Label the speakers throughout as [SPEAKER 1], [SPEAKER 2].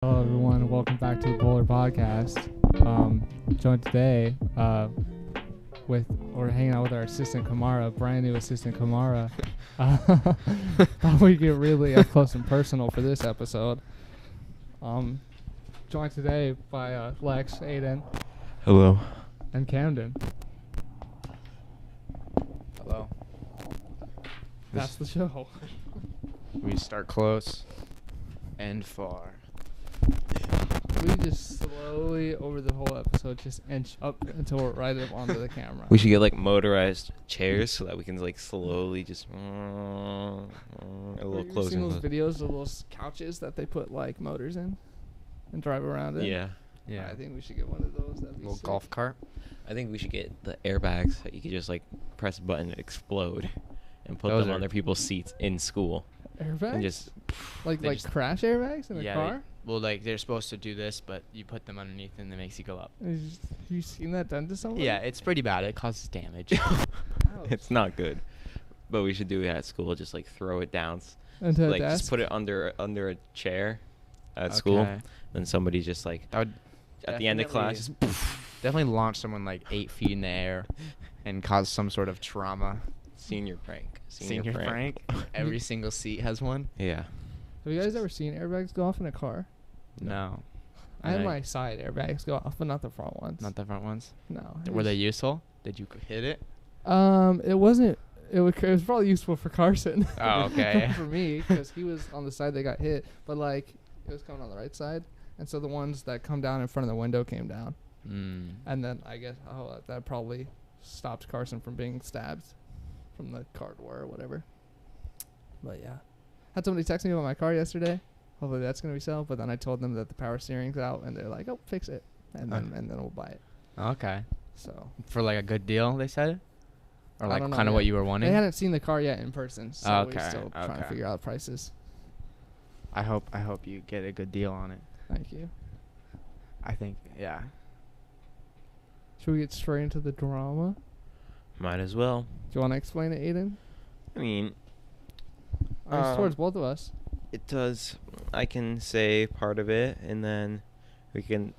[SPEAKER 1] Hello, everyone. Welcome back to the Bowler Podcast. Joined today we're hanging out with our assistant Kamara, brand new assistant Kamara. Thought we get really up close and personal for this episode. Joined today by Lex, Aiden,
[SPEAKER 2] Hello.
[SPEAKER 1] and Camden.
[SPEAKER 3] Hello.
[SPEAKER 1] That's the show.
[SPEAKER 3] We start close and far.
[SPEAKER 1] We just slowly over the whole episode just inch up until we're right up onto the camera.
[SPEAKER 2] We should get like motorized chairs so that we can like slowly just a little
[SPEAKER 1] Have you
[SPEAKER 2] closer.
[SPEAKER 1] seen those videos of those couches that they put like motors in and drive around in?
[SPEAKER 2] Yeah.
[SPEAKER 1] I think we should get one of those. That'd be
[SPEAKER 3] Little
[SPEAKER 1] sick.
[SPEAKER 3] golf cart.
[SPEAKER 2] I think we should get the airbags that you could just like press a button and explode and put
[SPEAKER 3] Those
[SPEAKER 2] them
[SPEAKER 3] are-
[SPEAKER 2] on their people's seats in school.
[SPEAKER 1] Airbags?
[SPEAKER 2] And just
[SPEAKER 1] like
[SPEAKER 3] they just-
[SPEAKER 1] crash airbags in a
[SPEAKER 3] Yeah,
[SPEAKER 1] car?
[SPEAKER 3] Well, like they're supposed to do this, but you put them underneath and it makes you go up.
[SPEAKER 1] You seen that done to someone?
[SPEAKER 3] Yeah, it's pretty bad. It causes damage.
[SPEAKER 1] Ouch.
[SPEAKER 2] it's not good. But we should do it at school, just like throw it down.
[SPEAKER 1] Into a
[SPEAKER 2] Like
[SPEAKER 1] desk?
[SPEAKER 2] just put it under a chair at school.
[SPEAKER 3] Okay.
[SPEAKER 2] Then somebody just like
[SPEAKER 3] That would
[SPEAKER 2] at the end of class just
[SPEAKER 3] definitely launch someone like 8 feet in the air and cause some sort of trauma.
[SPEAKER 2] senior prank.
[SPEAKER 3] Senior prank. Every single seat has one.
[SPEAKER 2] Yeah.
[SPEAKER 1] Have you guys ever seen airbags go off in a car?
[SPEAKER 3] No.
[SPEAKER 1] I had
[SPEAKER 3] And
[SPEAKER 1] my side airbags go off, but not the front ones.
[SPEAKER 3] Not the front ones.
[SPEAKER 1] No. it
[SPEAKER 3] Were they
[SPEAKER 1] was-
[SPEAKER 3] useful? Did you hit it?
[SPEAKER 1] It wasn't. It was probably useful for Carson.
[SPEAKER 3] Oh, okay.
[SPEAKER 1] Not for me, because he was on the side that got hit, but like it was coming on the right side, and so the ones that come down in front of the window came down, and then I guess that probably stopped Carson from being stabbed from the car door or whatever. But yeah, had somebody text me about my car yesterday. Hopefully that's gonna be so. But then I told them that the power steering's out, and they're like, "Oh, fix it," and then we'll buy it.
[SPEAKER 3] Okay.
[SPEAKER 1] So
[SPEAKER 3] For like a good deal, they said? Or
[SPEAKER 1] I
[SPEAKER 3] like
[SPEAKER 1] don't know
[SPEAKER 3] kind of
[SPEAKER 1] yet.
[SPEAKER 3] what you were wanting?
[SPEAKER 1] they hadn't seen the car yet in person, so
[SPEAKER 3] Okay,
[SPEAKER 1] we're still trying to
[SPEAKER 3] okay.
[SPEAKER 1] figure out prices.
[SPEAKER 3] I hope you get a good deal on it.
[SPEAKER 1] Thank you.
[SPEAKER 3] I think, yeah.
[SPEAKER 1] Should we get straight into the drama?
[SPEAKER 2] Might as well.
[SPEAKER 1] Do you want to explain it, Aiden?
[SPEAKER 2] I mean,
[SPEAKER 1] It's towards both of us.
[SPEAKER 2] it does. I can say part of it, and then we can.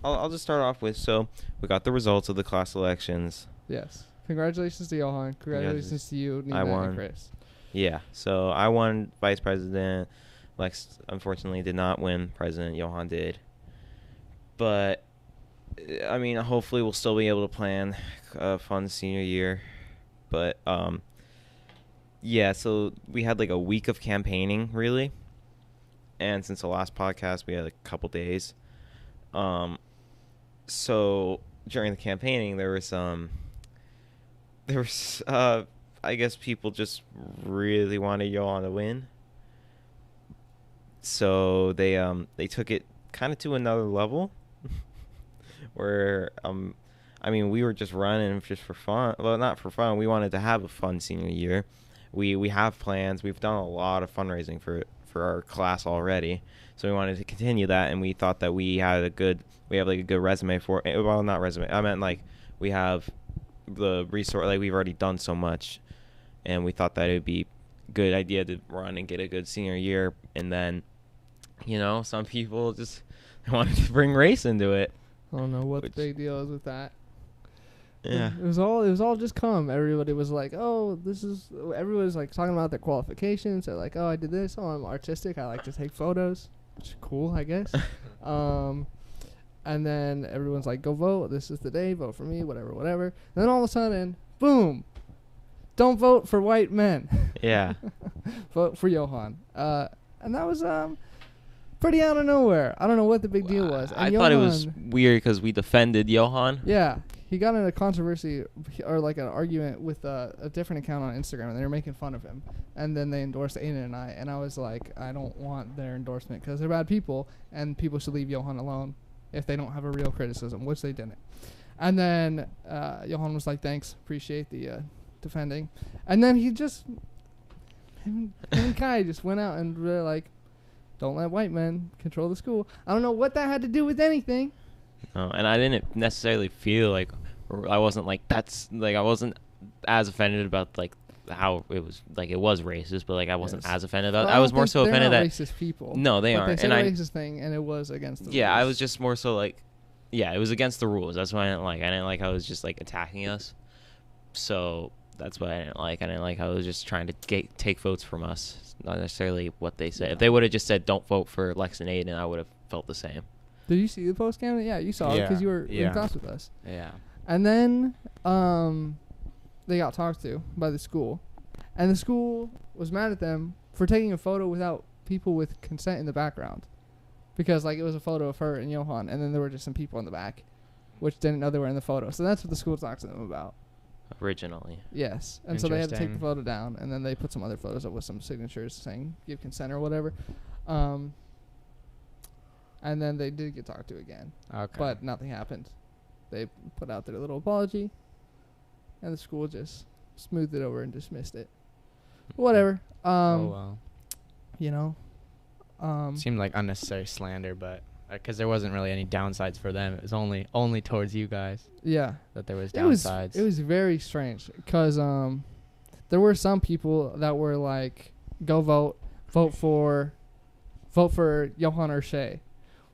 [SPEAKER 2] I'll just start off with. So we got the results of the class elections.
[SPEAKER 1] Yes. Congratulations to Johan. Congratulations to you, Nina,
[SPEAKER 2] I won.
[SPEAKER 1] and Chris.
[SPEAKER 2] Yeah. So I won vice president. Lex unfortunately did not win president. Johan did. But I mean, hopefully we'll still be able to plan a fun senior year. But yeah. So we had like a week of campaigning, really. And since the last podcast, we had a couple days. So during the campaigning, there was I guess people just really wanted Johan to win. So they took it kind of to another level, where I mean, we were just running just for fun. Well, not for fun. We wanted to have a fun senior year. We have plans. We've done a lot of fundraising for our class already. So we wanted to continue that, and we thought that we have like a good resume for it. Well, not resume. I meant like we have the resource. Like we've already done so much, and we thought that it would be a good idea to run and get a good senior year. And then, some people just wanted to bring race into it.
[SPEAKER 1] I don't know what
[SPEAKER 2] Which-
[SPEAKER 1] the big deal is with that.
[SPEAKER 2] Yeah.
[SPEAKER 1] It was all just come. Everybody was like, "Oh, everybody was like talking about their qualifications. They're like, "Oh, I did this. Oh, I'm artistic. I like to take photos." Which is cool, I guess. And then everyone's like, "Go vote. This is the day. Vote for me. Whatever." And then all of a sudden, boom! Don't vote for white men.
[SPEAKER 2] Yeah.
[SPEAKER 1] Vote for Johan. And that was pretty out of nowhere. I don't know what the big deal was.
[SPEAKER 2] I
[SPEAKER 1] And
[SPEAKER 2] thought it was
[SPEAKER 1] Johan-
[SPEAKER 2] weird because we defended Johan.
[SPEAKER 1] Yeah, he got in a controversy or like an argument with a different account on Instagram, and they were making fun of him. And then they endorsed Aiden and I was like, I don't want their endorsement because they're bad people, and people should leave Johan alone if they don't have a real criticism, which they didn't. And then Johan was like, thanks, appreciate the defending. And then him and Kai just went out and were like, don't let white men control the school. I don't know what that had to do with anything.
[SPEAKER 2] No, and I didn't necessarily feel like I wasn't like I wasn't as offended about like how it was like it was racist, but like I wasn't
[SPEAKER 1] Yes.
[SPEAKER 2] as offended.
[SPEAKER 1] Well,
[SPEAKER 2] I was more so
[SPEAKER 1] they're
[SPEAKER 2] offended
[SPEAKER 1] not
[SPEAKER 2] that
[SPEAKER 1] racist people.
[SPEAKER 2] no, they
[SPEAKER 1] but
[SPEAKER 2] aren't.
[SPEAKER 1] They said
[SPEAKER 2] And
[SPEAKER 1] a racist thing, and it was against the
[SPEAKER 2] I
[SPEAKER 1] rules.
[SPEAKER 2] was just more so like, yeah, it was against the rules. That's why I didn't like. I didn't like how it was just like attacking us. So that's what I didn't like. I didn't like how it was just trying to take votes from us. It's not necessarily what they said. If they would have just said don't vote for Lex and Aiden, I would have felt the same.
[SPEAKER 1] Did you see the post, Cam? Yeah, you saw it because you were in class with us.
[SPEAKER 3] Yeah.
[SPEAKER 1] And then they got talked to by the school, and the school was mad at them for taking a photo without people with consent in the background, because like it was a photo of her and Johan, and then there were just some people in the back, which didn't know they were in the photo. So that's what the school talked to them about.
[SPEAKER 2] Originally.
[SPEAKER 1] Yes, and so they had to take the
[SPEAKER 3] Interesting.
[SPEAKER 1] photo down, and then they put some other photos up with some signatures saying give consent or whatever. And then they did get talked to again,
[SPEAKER 3] Okay.
[SPEAKER 1] but nothing happened. They put out their little apology, and the school just smoothed it over and dismissed it. Whatever.
[SPEAKER 3] oh well.
[SPEAKER 1] You know.
[SPEAKER 3] Seemed like unnecessary slander, but because there wasn't really any downsides for them. It was only towards you guys
[SPEAKER 1] Yeah.
[SPEAKER 3] that there was
[SPEAKER 1] It was
[SPEAKER 3] downsides.
[SPEAKER 1] it was very strange because there were some people that were like, go vote for Johan or Shay,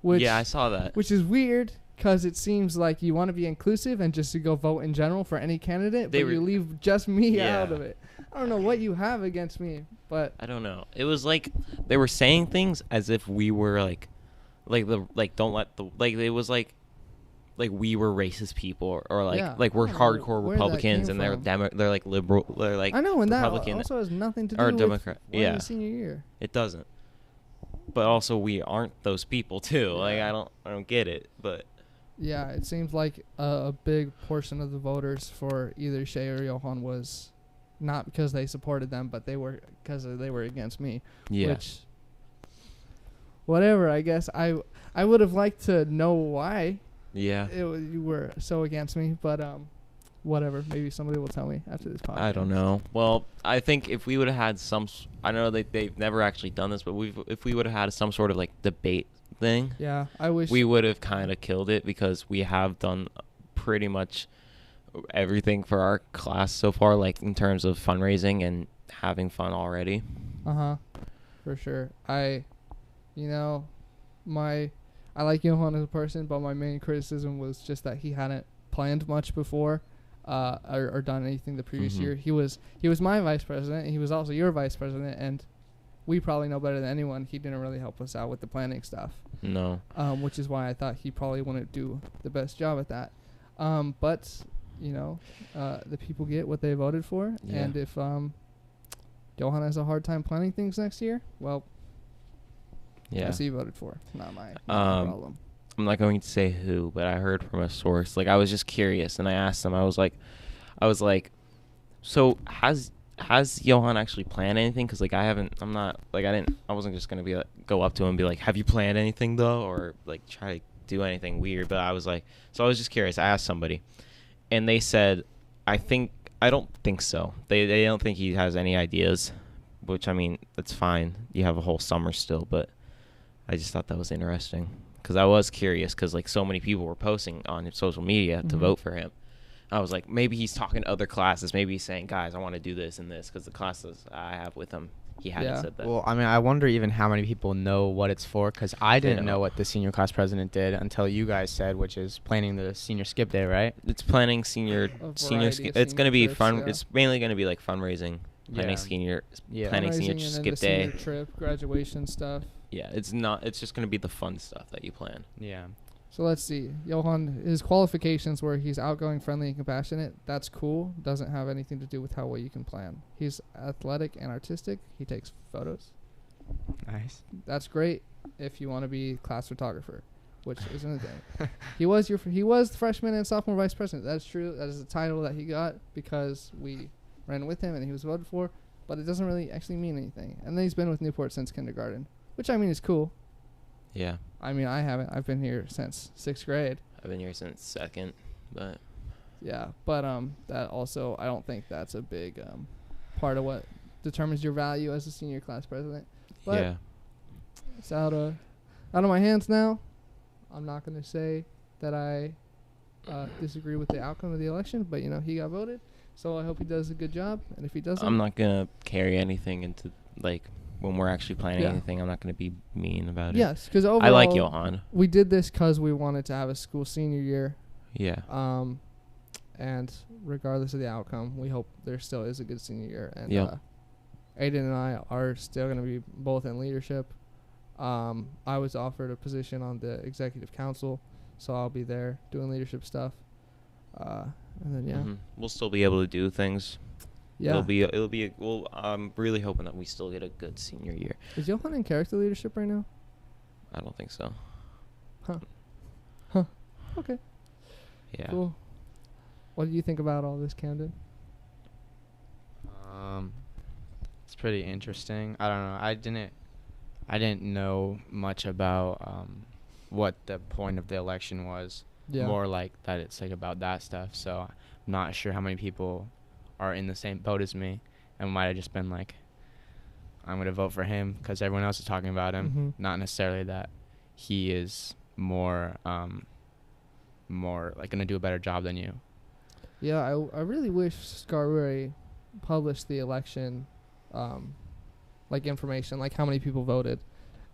[SPEAKER 1] which
[SPEAKER 2] Yeah, I saw that.
[SPEAKER 1] which is weird because it seems like you want to be inclusive and just to go vote in general for any candidate,
[SPEAKER 2] They
[SPEAKER 1] but
[SPEAKER 2] were-
[SPEAKER 1] you leave just me
[SPEAKER 2] Yeah.
[SPEAKER 1] out of it. I don't know what you have against me, but
[SPEAKER 2] I don't know. It was like they were saying things as if we were like don't let the like it was like we were racist people or like
[SPEAKER 1] Yeah,
[SPEAKER 2] like we're
[SPEAKER 1] I don't know
[SPEAKER 2] hardcore
[SPEAKER 1] where that
[SPEAKER 2] Republicans
[SPEAKER 1] came
[SPEAKER 2] and they're
[SPEAKER 1] from.
[SPEAKER 2] they're like liberal, they're like
[SPEAKER 1] I know, and that
[SPEAKER 2] Republican
[SPEAKER 1] also has nothing to do
[SPEAKER 2] or
[SPEAKER 1] with
[SPEAKER 2] Democrat.
[SPEAKER 1] why
[SPEAKER 2] Yeah,
[SPEAKER 1] the senior year.
[SPEAKER 2] it doesn't. But also we aren't those people too. Like I don't get it. But
[SPEAKER 1] Yeah, it seems like a big portion of the voters for either Shay or Johan was not because they supported them, but they were because they were against me.
[SPEAKER 2] yeah,
[SPEAKER 1] Which, whatever, I guess I would have liked to know why
[SPEAKER 2] yeah.
[SPEAKER 1] you were so against me, but whatever. Maybe somebody will tell me after this podcast.
[SPEAKER 2] I don't know. Well, I think if we would have had some, I know they've never actually done this, but if we would have had some sort of like debate thing,
[SPEAKER 1] Yeah, I wish
[SPEAKER 2] we would have kind of killed it because we have done pretty much everything for our class so far, like in terms of fundraising and having fun already.
[SPEAKER 1] For sure. I like Johan as a person, but my main criticism was just that he hadn't planned much before, or done anything the previous
[SPEAKER 2] Mhm.
[SPEAKER 1] year. He was my vice president, and he was also your vice president, and we probably know better than anyone. He didn't really help us out with the planning stuff,
[SPEAKER 2] No.
[SPEAKER 1] which is why I thought he probably wouldn't do the best job at that. But the people get what they voted for,
[SPEAKER 2] Yeah.
[SPEAKER 1] and if Johan has a hard time planning things next year, well,
[SPEAKER 2] Yeah.
[SPEAKER 1] that's who you voted for, not my problem.
[SPEAKER 2] I'm not going to say who, but I heard from a source. Like I was just curious, and I asked them. I was like, so has Johan actually planned anything? Because like I wasn't just gonna be like, go up to him and be like, have you planned anything though, or like try to do anything weird. But I was like, so I was just curious. I asked somebody, and they said, I don't think so. They don't think he has any ideas, which I mean that's fine. You have a whole summer still, but I just thought that was interesting. Because I was curious, because like so many people were posting on his social media to
[SPEAKER 1] Mhm.
[SPEAKER 2] vote for him. I was like, maybe he's talking to other classes. Maybe he's saying, guys, I want to do this and this, because the classes I have with him, he hadn't
[SPEAKER 1] Yeah.
[SPEAKER 2] said that.
[SPEAKER 3] Well, I mean, I wonder even how many people know what it's for, because I didn't
[SPEAKER 2] Yeah.
[SPEAKER 3] know what the senior class president did until you guys said, which is planning the senior skip day, right?
[SPEAKER 2] It's planning senior
[SPEAKER 1] variety of
[SPEAKER 2] it's going to be
[SPEAKER 1] senior
[SPEAKER 2] fun.
[SPEAKER 1] trips, yeah.
[SPEAKER 2] It's mainly going to be like fundraising, planning
[SPEAKER 3] Yeah. Yeah.
[SPEAKER 2] planning senior
[SPEAKER 1] Fundraising and then
[SPEAKER 2] skip
[SPEAKER 1] the
[SPEAKER 2] day.
[SPEAKER 1] senior trip, graduation stuff.
[SPEAKER 2] Yeah, it's just going to be the fun stuff that you plan.
[SPEAKER 3] Yeah.
[SPEAKER 1] So let's see. Johan, his qualifications were he's outgoing, friendly, and compassionate. That's cool. Doesn't have anything to do with how well you can plan. He's athletic and artistic. He takes photos.
[SPEAKER 3] Nice.
[SPEAKER 1] That's great if you want to be class photographer, which isn't a thing. He was the freshman and sophomore vice president. That's true. That is a title that he got because we ran with him and he was voted for. But it doesn't really actually mean anything. And then he's been with Newport since kindergarten, which I mean is cool.
[SPEAKER 2] Yeah,
[SPEAKER 1] I mean, I haven't. I've been here since 6th grade.
[SPEAKER 2] I've been here since second, but
[SPEAKER 1] Yeah, but that also, I don't think that's a big part of what determines your value as a senior class president. But
[SPEAKER 2] yeah.
[SPEAKER 1] it's out of my hands now. I'm not going to say that I disagree with the outcome of the election, but he got voted, So I hope he does a good job. And if he doesn't,
[SPEAKER 2] I'm not gonna carry anything into like when we're actually planning anything. I'm not gonna be mean about it.
[SPEAKER 1] Yes, because overall,
[SPEAKER 2] I like Johan.
[SPEAKER 1] We did this because we wanted to have a school senior year.
[SPEAKER 2] Yeah.
[SPEAKER 1] And regardless of the outcome, we hope there still is a good senior year. And Aiden and I are still going to be both in leadership. I was offered a position on the executive council, so I'll be there doing leadership stuff. And then
[SPEAKER 2] we'll still be able to do things.
[SPEAKER 1] Yeah.
[SPEAKER 2] I'm really hoping that we still get a good senior year.
[SPEAKER 1] Is Johan in character leadership right now?
[SPEAKER 2] I don't think so.
[SPEAKER 1] Huh. Okay.
[SPEAKER 2] Yeah.
[SPEAKER 1] Cool. What do you think about all this, Camden?
[SPEAKER 3] It's pretty interesting. I don't know. I didn't know much about what the point of the election was.
[SPEAKER 1] Yeah.
[SPEAKER 3] More like that it's like about that stuff. So I'm not sure how many people are in the same boat as me, and might have just been like, I'm gonna vote for him because everyone else is talking about him.
[SPEAKER 1] Mm-hmm.
[SPEAKER 3] Not necessarily that he is more like gonna do a better job than you.
[SPEAKER 1] Yeah, I really wish Scarborough published the election, like information, like how many people voted,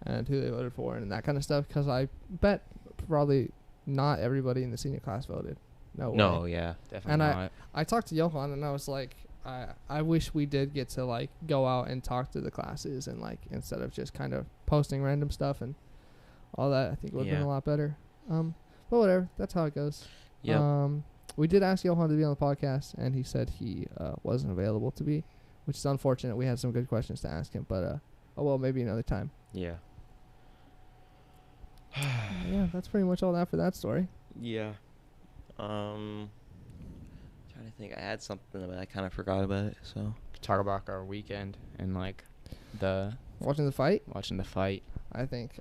[SPEAKER 1] and who they voted for, and that kind of stuff. Because I bet probably not everybody in the senior class voted. No way.
[SPEAKER 2] Yeah,
[SPEAKER 3] definitely
[SPEAKER 1] And
[SPEAKER 3] not.
[SPEAKER 1] I talked to Johan, and I was like, I wish we did get to like go out and talk to the classes, and like instead of just kind of posting random stuff and all that, I think it would have been a lot better. But whatever, that's how it goes.
[SPEAKER 2] Yeah.
[SPEAKER 1] We did ask Johan to be on the podcast, and he said he wasn't available to be, which is unfortunate. We had some good questions to ask him, but maybe another time.
[SPEAKER 2] Yeah.
[SPEAKER 1] Yeah, that's pretty much all that for that story.
[SPEAKER 2] Yeah. Trying to think. I had something, but I kind of forgot about it. So
[SPEAKER 3] Talk about our weekend and like
[SPEAKER 1] Watching the fight.
[SPEAKER 3] I
[SPEAKER 1] think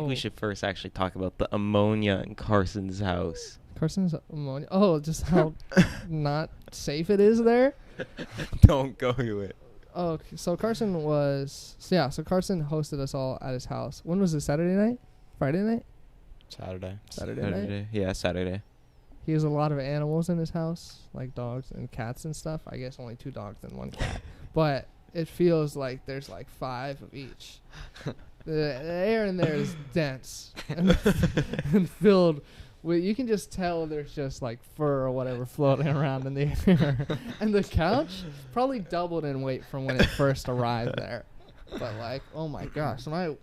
[SPEAKER 2] we should first actually talk about the ammonia in Carson's house.
[SPEAKER 1] Carson's ammonia. Oh, just how not safe it is there.
[SPEAKER 2] Don't go to it.
[SPEAKER 1] Oh, okay. So Carson hosted us all at his house. When was it? Saturday night? Friday night?
[SPEAKER 3] Saturday
[SPEAKER 1] night?
[SPEAKER 2] Yeah, Saturday.
[SPEAKER 1] He has a lot of animals in his house, like dogs and cats and stuff. I guess only 2 dogs and 1 cat. But it feels like there's like 5 of each. The air in there is dense and filled with, you can just tell there's just like fur or whatever floating around in the air. And the couch probably doubled in weight from when it first arrived there. But like, oh my gosh. The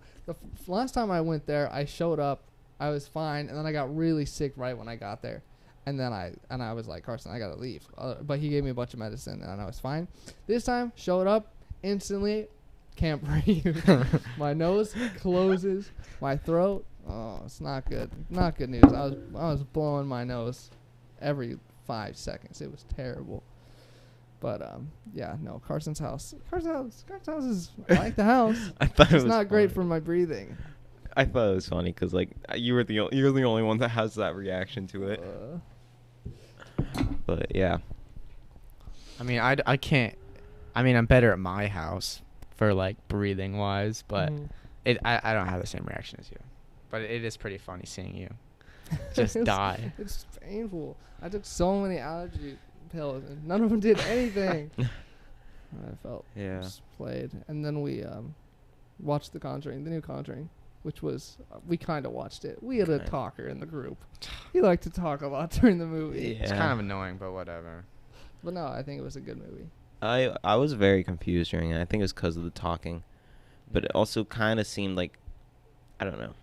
[SPEAKER 1] last time I went there, I showed up, I was fine, and then I got really sick right when I got there. And then I was like, Carson, I gotta leave. But he gave me a bunch of medicine, and I was fine. This time, showed up instantly, can't breathe. My nose closes, my throat. Oh, it's not good. Not good news. I was blowing my nose every 5 seconds. It was terrible. But Carson's house. Carson's house is I like the house.
[SPEAKER 2] I thought
[SPEAKER 1] it's not great for my breathing.
[SPEAKER 2] I thought it was funny because like you're the only one that has that reaction to it. But yeah.
[SPEAKER 3] I mean, I can't. I mean, I'm better at my house for like breathing wise, but I don't have the same reaction as you. But it is pretty funny seeing you just die.
[SPEAKER 1] It's painful. I took so many allergy pills and none of them did anything. I felt just played. And then we watched the new Conjuring, which was we kind of watched it. We had a talker in the group. He liked to talk a lot during the movie.
[SPEAKER 3] Yeah. It's kind of annoying, but whatever.
[SPEAKER 1] But no, I think it was a good movie.
[SPEAKER 2] I was very confused during it. I think it was because of the talking, but it also kind of seemed like, I don't know.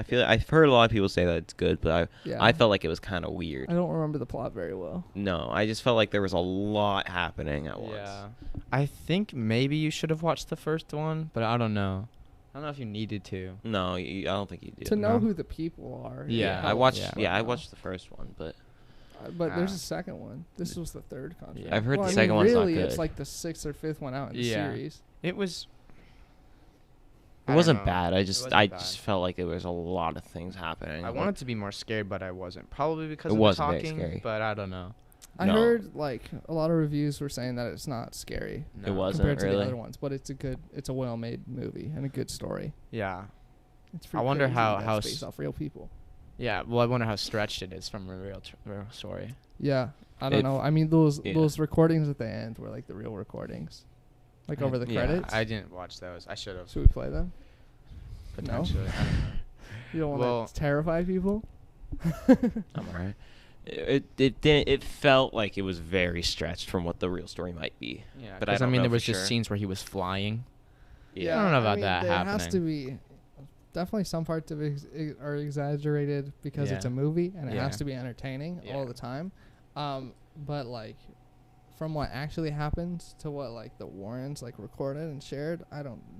[SPEAKER 2] I feel like I've heard a lot of people say that it's good, but I felt like it was kind of weird.
[SPEAKER 1] I don't remember the plot very well.
[SPEAKER 2] No, I just felt like there was a lot happening at once.
[SPEAKER 3] Yeah. I think maybe you should have watched the first one, but I don't know. I don't know if you needed to.
[SPEAKER 2] No, I don't think you do.
[SPEAKER 1] To know who the people are.
[SPEAKER 3] Yeah.
[SPEAKER 2] I watched the first one, but
[SPEAKER 1] there's a second one. This was the third Conjuring.
[SPEAKER 2] I've heard the second one's not good.
[SPEAKER 1] Really, it's like the 6th or 5th one out in the series.
[SPEAKER 3] It was.
[SPEAKER 2] It wasn't bad. I just felt like there was a lot of things happening.
[SPEAKER 3] I wanted to be more scared, but I wasn't. Probably because of the talking. Very scary. But I don't know.
[SPEAKER 1] I heard like a lot of reviews were saying that it's not scary.
[SPEAKER 2] No. It wasn't
[SPEAKER 1] compared to
[SPEAKER 2] really
[SPEAKER 1] the other ones, but it's a well-made movie and a good story.
[SPEAKER 3] Yeah.
[SPEAKER 1] It's
[SPEAKER 3] I wonder how
[SPEAKER 1] based off real people.
[SPEAKER 3] Yeah, well, I wonder how stretched it is from a real story.
[SPEAKER 1] Yeah, I don't know. I mean, those recordings at the end were like the real recordings, like over the credits.
[SPEAKER 3] I didn't watch those. I should have.
[SPEAKER 1] Should we play them?
[SPEAKER 3] Potentially.
[SPEAKER 1] No? You don't want to terrify people?
[SPEAKER 2] I'm alright. It felt like it was very stretched from what the real story might be.
[SPEAKER 3] Yeah,
[SPEAKER 2] but
[SPEAKER 3] I mean, there was just scenes where he was flying.
[SPEAKER 2] Yeah,
[SPEAKER 3] I don't know about that
[SPEAKER 1] there
[SPEAKER 3] happening.
[SPEAKER 1] Has to be definitely some parts of it are exaggerated because it's a movie and it has to be entertaining all the time. But like from what actually happens to what like the Warrens like recorded and shared,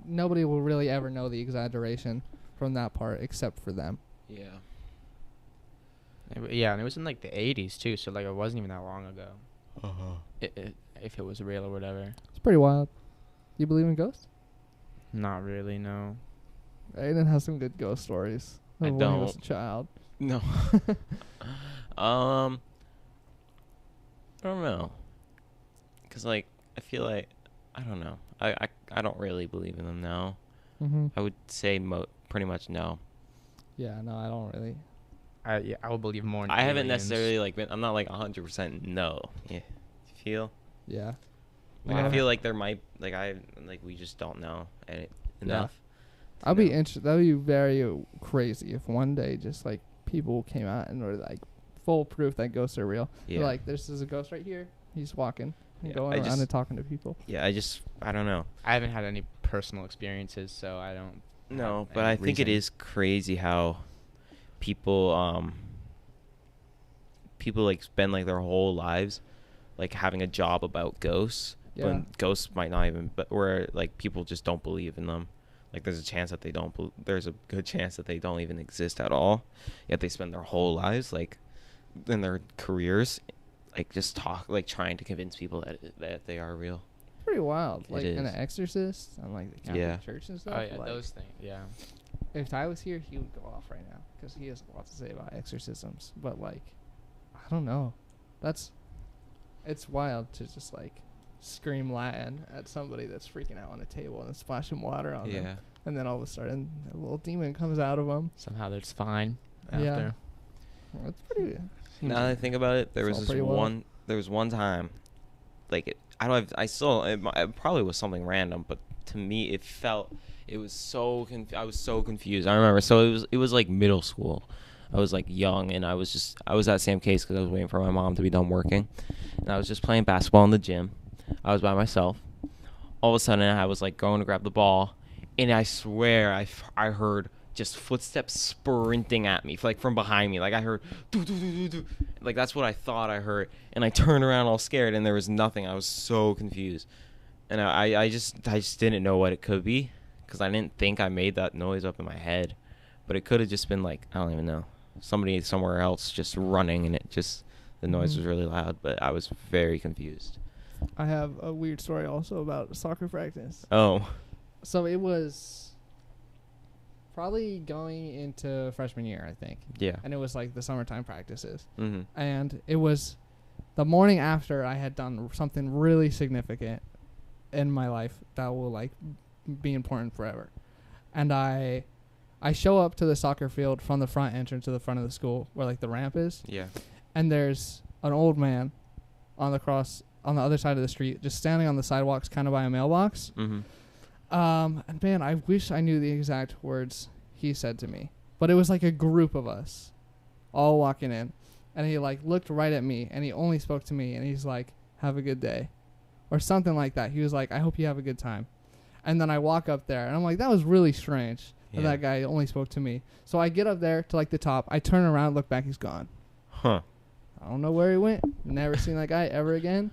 [SPEAKER 1] nobody will really ever know the exaggeration from that part except for them.
[SPEAKER 2] Yeah.
[SPEAKER 3] Yeah, and it was in like the 80s too, so like it wasn't even that long ago. If it was real or whatever.
[SPEAKER 1] It's pretty wild. You believe in ghosts?
[SPEAKER 3] Not really, no.
[SPEAKER 1] Aiden has some good ghost stories.
[SPEAKER 2] I
[SPEAKER 1] When he was a child.
[SPEAKER 2] No. I don't know. Cause like I feel like I don't know. I don't really believe in them now.
[SPEAKER 1] Mm-hmm.
[SPEAKER 2] I would say pretty much no.
[SPEAKER 1] Yeah, no, I don't really.
[SPEAKER 3] I would believe more in
[SPEAKER 2] I haven't
[SPEAKER 3] aliens.
[SPEAKER 2] necessarily like been. I'm not like 100% no. Yeah. You feel?
[SPEAKER 1] Yeah.
[SPEAKER 2] Like I feel like there might we just don't know enough.
[SPEAKER 1] I'd be interested. That'd be very crazy if one day just like people came out and were like full proof that ghosts are real.
[SPEAKER 2] Yeah.
[SPEAKER 1] They're like, this is a ghost right here. He's walking and
[SPEAKER 2] Yeah,
[SPEAKER 1] going around and talking to people.
[SPEAKER 2] Yeah, I don't know.
[SPEAKER 3] I haven't had any personal experiences, so I don't.
[SPEAKER 2] No, but I think it is crazy how people like spend like their whole lives like having a job about ghosts.
[SPEAKER 1] Yeah.
[SPEAKER 2] When ghosts might not even, but where like people just don't believe in them. Like there's a chance that there's a good chance that they don't even exist at all. Yet they spend their whole lives like in their careers, like just trying to convince people that they are real.
[SPEAKER 1] Pretty wild. Like
[SPEAKER 2] is.
[SPEAKER 1] in The Exorcist and like the Catholic Church and stuff.
[SPEAKER 3] Oh yeah,
[SPEAKER 1] like,
[SPEAKER 3] those things. Yeah.
[SPEAKER 1] If Ty was here, he would go off right now because he has a lot to say about exorcisms. But like, I don't know. It's wild to just like scream Latin at somebody that's freaking out on a table and splashing water on them. And then all of a sudden, a little demon comes out of them.
[SPEAKER 3] Somehow that's fine. After.
[SPEAKER 1] Yeah. That's pretty.
[SPEAKER 2] Now that I think about it, there was one time, like it probably was something random, but to me it was so I was so confused. I remember, so it was like middle school. I was like young, and I was at Sam Case because I was waiting for my mom to be done working, and I was just playing basketball in the gym. I was by myself. All of a sudden, I was like going to grab the ball, and I swear I heard just footsteps sprinting at me, like from behind me. Like I heard, doo, doo, doo, doo, doo. Like that's what I thought I heard, and I turned around all scared, and there was nothing. I was so confused, and I just didn't know what it could be, because I didn't think I made that noise up in my head, but it could have just been like, I don't even know, somebody somewhere else just running, and the noise was really loud, but I was very confused.
[SPEAKER 1] I have a weird story also about soccer practice.
[SPEAKER 2] Oh.
[SPEAKER 1] So it was probably going into freshman year, I think.
[SPEAKER 2] Yeah.
[SPEAKER 1] And it was like the summertime practices.
[SPEAKER 2] Mm-hmm.
[SPEAKER 1] And it was the morning after I had done something really significant in my life that will like be important forever. And I show up to the soccer field from the front entrance to the front of the school where like the ramp is.
[SPEAKER 2] Yeah.
[SPEAKER 1] And there's an old man on the other side of the street, just standing on the sidewalks kind of by a mailbox.
[SPEAKER 2] Mm-hmm.
[SPEAKER 1] And man, I wish I knew the exact words he said to me. But it was like a group of us all walking in. And he like looked right at me, and he only spoke to me, and he's like, have a good day. Or something like that. He was like, I hope you have a good time. And then I walk up there, and I'm like, that was really strange that that guy only spoke to me. So I get up there to like the top. I turn around, look back, he's gone.
[SPEAKER 2] Huh.
[SPEAKER 1] I don't know where he went. Never seen that guy ever again.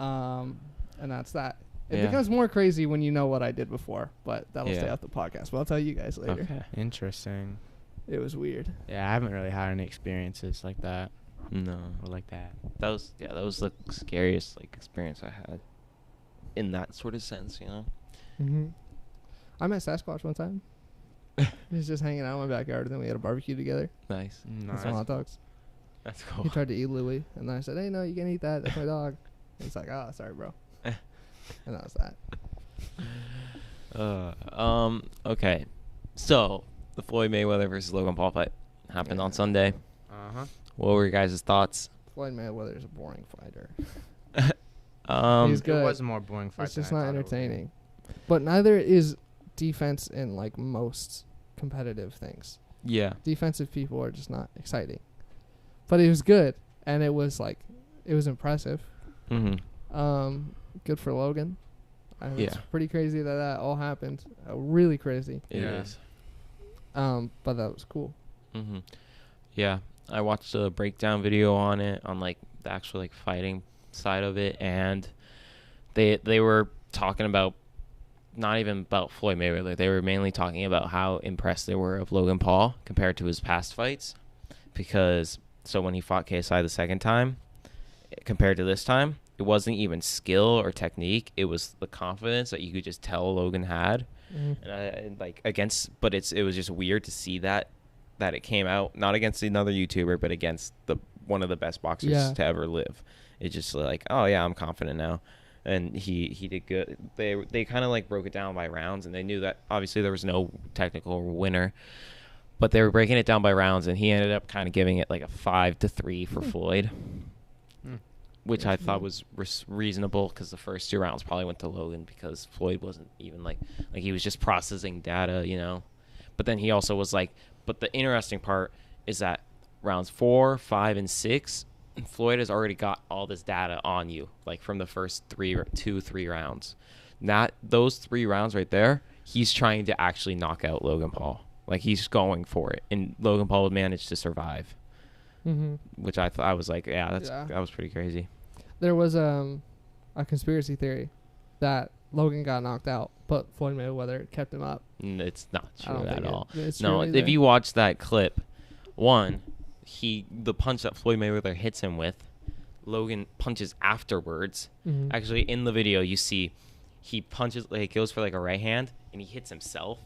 [SPEAKER 1] And that's that. It becomes more crazy when you know what I did before, but that'll stay off the podcast. But I'll tell you guys later.
[SPEAKER 3] Okay. Interesting.
[SPEAKER 1] It was weird.
[SPEAKER 3] Yeah, I haven't really had any experiences like that.
[SPEAKER 2] No.
[SPEAKER 3] Or like that.
[SPEAKER 2] That was the scariest like experience I had in that sort of sense, you know.
[SPEAKER 1] Mm-hmm. I met Sasquatch one time. He was just hanging out in my backyard, and then we had a barbecue together.
[SPEAKER 2] Nice.
[SPEAKER 1] And some hot dogs.
[SPEAKER 2] That's cool.
[SPEAKER 1] He tried to eat Louie, and then I said, hey, no, you can't eat that. That's my dog. And he's like, oh, sorry, bro. And that was that.
[SPEAKER 2] Okay. So, the Floyd Mayweather versus Logan Paul fight happened on Sunday.
[SPEAKER 3] Uh-huh.
[SPEAKER 2] What were your guys' thoughts?
[SPEAKER 1] Floyd Mayweather is a boring fighter.
[SPEAKER 2] He's
[SPEAKER 1] good.
[SPEAKER 3] It was a more boring fight.
[SPEAKER 1] It's just not entertaining. But neither is defense in like most competitive things.
[SPEAKER 2] Yeah.
[SPEAKER 1] Defensive people are just not exciting. But it was good, and it was impressive.
[SPEAKER 2] Mm-hmm.
[SPEAKER 1] Good for Logan. It's pretty crazy that all happened. Really crazy.
[SPEAKER 2] It is.
[SPEAKER 1] But that was cool.
[SPEAKER 2] Mm-hmm. Yeah, I watched a breakdown video on it, on like the actual like fighting side of it, and they were talking about not even about Floyd Mayweather. They were mainly talking about how impressed they were of Logan Paul compared to his past fights, because so when he fought KSI the second time compared to this time, it wasn't even skill or technique. It was the confidence that you could just tell Logan had. And like against, but it was just weird to see that it came out not against another YouTuber, but against one of the best boxers to ever live. It's just like, oh yeah, I'm confident now, and he did good. They kind of like broke it down by rounds, and they knew that obviously there was no technical winner, but they were breaking it down by rounds, and he ended up kind of giving it like a 5-3 for Floyd. Which I thought was reasonable, because the first 2 rounds probably went to Logan because Floyd wasn't even like he was just processing data, you know. But then he also was like, but the interesting part is that rounds 4, 5, and 6, Floyd has already got all this data on you, like from the first 3 rounds. Not those 3 rounds right there, he's trying to actually knock out Logan Paul. Like he's going for it, and Logan Paul would manage to survive. Which I thought, I was like, that was pretty crazy.
[SPEAKER 1] There was a conspiracy theory that Logan got knocked out, but Floyd Mayweather kept him up.
[SPEAKER 2] It's not true at all.
[SPEAKER 1] It's
[SPEAKER 2] no, if you watch that clip, the punch that Floyd Mayweather hits him with, Logan punches afterwards. Actually, in the video, you see he punches, like goes for like a right hand, and he hits himself.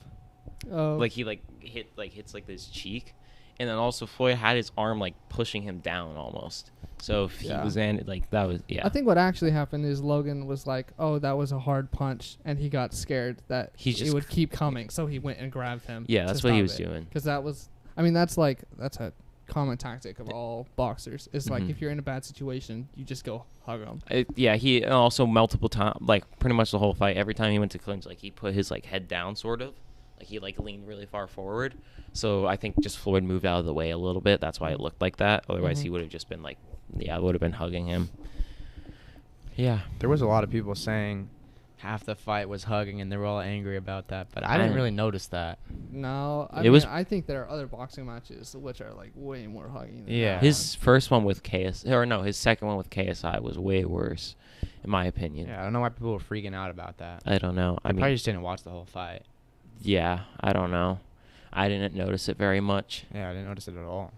[SPEAKER 2] Like he hits like this cheek. And then also Floyd had his arm like pushing him down almost. So if he was in like that was I
[SPEAKER 1] think what actually happened is Logan was like, "Oh, that was a hard punch," and he got scared that it would keep coming, so he went and grabbed him.
[SPEAKER 2] Yeah, that's what he was doing.
[SPEAKER 1] Because that's a common tactic of all boxers. It's like if you're in a bad situation, you just go hug him.
[SPEAKER 2] He also multiple times, like pretty much the whole fight. Every time he went to clinch, like he put his like head down, sort of. Like he like leaned really far forward. So I think just Floyd moved out of the way a little bit. That's why it looked like that. Otherwise he would have just been like, would have been hugging him. Yeah.
[SPEAKER 3] There was a lot of people saying half the fight was hugging, and they were all angry about that. But I didn't really notice that.
[SPEAKER 1] No, I think there are other boxing matches which are like way more hugging than that.
[SPEAKER 2] His first one with his second one with KSI was way worse, in my opinion.
[SPEAKER 3] Yeah, I don't know why people were freaking out about that.
[SPEAKER 2] I don't know.
[SPEAKER 3] I probably just didn't watch the whole fight.
[SPEAKER 2] Yeah, I don't know. I didn't notice it very much.
[SPEAKER 3] Yeah, I didn't notice it at all.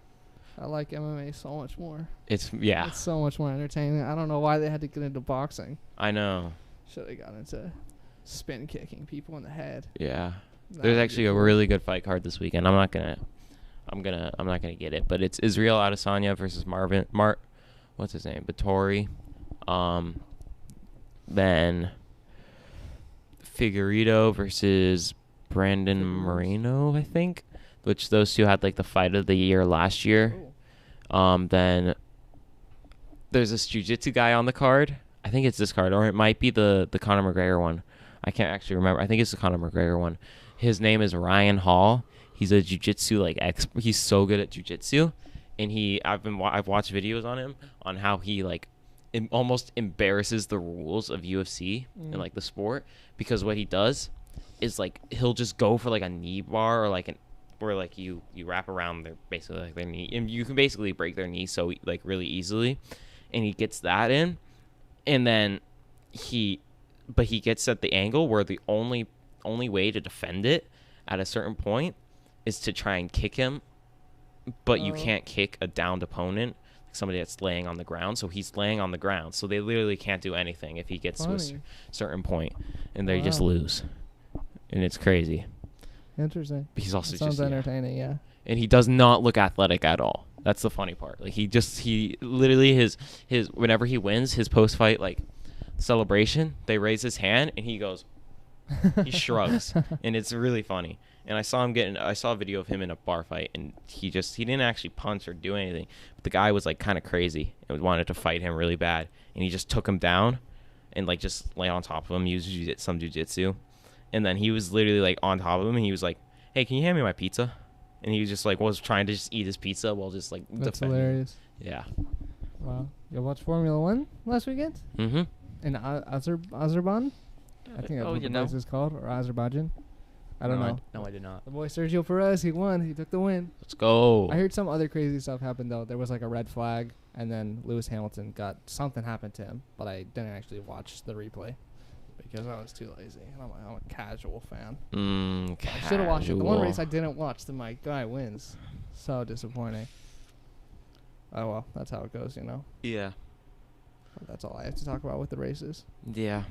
[SPEAKER 1] I like MMA so much more.
[SPEAKER 2] It's
[SPEAKER 1] so much more entertaining. I don't know why they had to get into boxing.
[SPEAKER 2] I know.
[SPEAKER 1] Should have got into spin kicking people in the head.
[SPEAKER 2] Yeah. There's actually a really good fight card this weekend. I'm not gonna get it, but it's Israel Adesanya versus what's his name? Vettori. Then Figueiredo versus Brandon Moreno, I think, which those two had like the fight of the year last year. Then there's this jiu-jitsu guy on the card. I think it's this card, or it might be the Conor McGregor one. I can't actually remember. I think it's the Conor McGregor one. His name is Ryan Hall. He's a jiu-jitsu like expert. He's so good at jiu-jitsu, and I've watched videos on him on how he like almost embarrasses the rules of UFC and like the sport, because what he does is like he'll just go for like a knee bar, or like where like you wrap around their basically like their knee, and you can basically break their knee so like really easily, and he gets that in, and then he gets at the angle where the only way to defend it at a certain point is to try and kick him, but you can't kick a downed opponent, like somebody that's laying on the ground. So he's laying on the ground, so they literally can't do anything if he gets to a certain point, and they just lose. And it's crazy.
[SPEAKER 1] Interesting.
[SPEAKER 2] But he's also
[SPEAKER 1] sounds entertaining, yeah.
[SPEAKER 2] And he does not look athletic at all. That's the funny part. Like he literally his whenever he wins his post fight like celebration, they raise his hand and he goes, he shrugs, and it's really funny. And I saw a video of him in a bar fight, and he didn't actually punch or do anything. But the guy was like kind of crazy and wanted to fight him really bad, and he just took him down, and like just lay on top of him, use some jujitsu, and then he was literally like on top of him, and he was like, "Hey, can you hand me my pizza?" And he was just like was trying to just eat his pizza while just like
[SPEAKER 1] That's
[SPEAKER 2] defending.
[SPEAKER 1] hilarious.
[SPEAKER 2] Yeah.
[SPEAKER 1] Wow. You watched Formula One last weekend
[SPEAKER 2] Mm-hmm.
[SPEAKER 1] in Azerbaijan? I think that's what the place is called, or Azerbaijan. I don't know.
[SPEAKER 3] No, I did not.
[SPEAKER 1] The boy Sergio Perez, he won. He took the win.
[SPEAKER 2] Let's go.
[SPEAKER 1] I heard some other crazy stuff happened though. There was like a red flag, and then Lewis Hamilton got something happened to him, but I didn't actually watch the replay because I was too lazy. I'm a casual fan. I should have watched it. The one race I didn't watch, then my guy wins. So disappointing. Oh well, that's how it goes, you know.
[SPEAKER 2] Yeah.
[SPEAKER 1] But that's all I have to talk about with the races.
[SPEAKER 2] Yeah.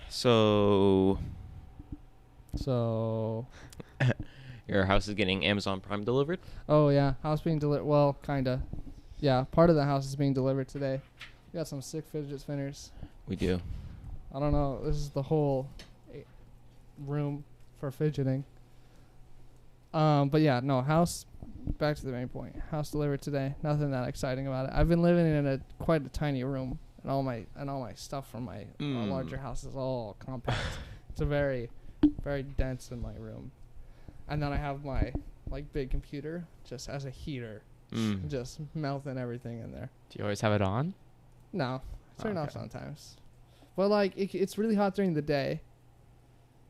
[SPEAKER 2] So your house is getting Amazon Prime delivered?
[SPEAKER 1] Oh yeah, house being delivered. Well, kinda. Yeah, part of the house is being delivered today. We got some sick fidget spinners.
[SPEAKER 2] We do.
[SPEAKER 1] I don't know. This is the whole room for fidgeting. But yeah, no, house. Back to the main point. House delivered today. Nothing that exciting about it. I've been living in quite a tiny room, and all my stuff from my larger house is all compact. It's a very, very dense in my room, and then I have my like big computer just as a heater, just melting everything in there.
[SPEAKER 3] Do you always have it on?
[SPEAKER 1] No, I turn it off sometimes. But like it's really hot during the day,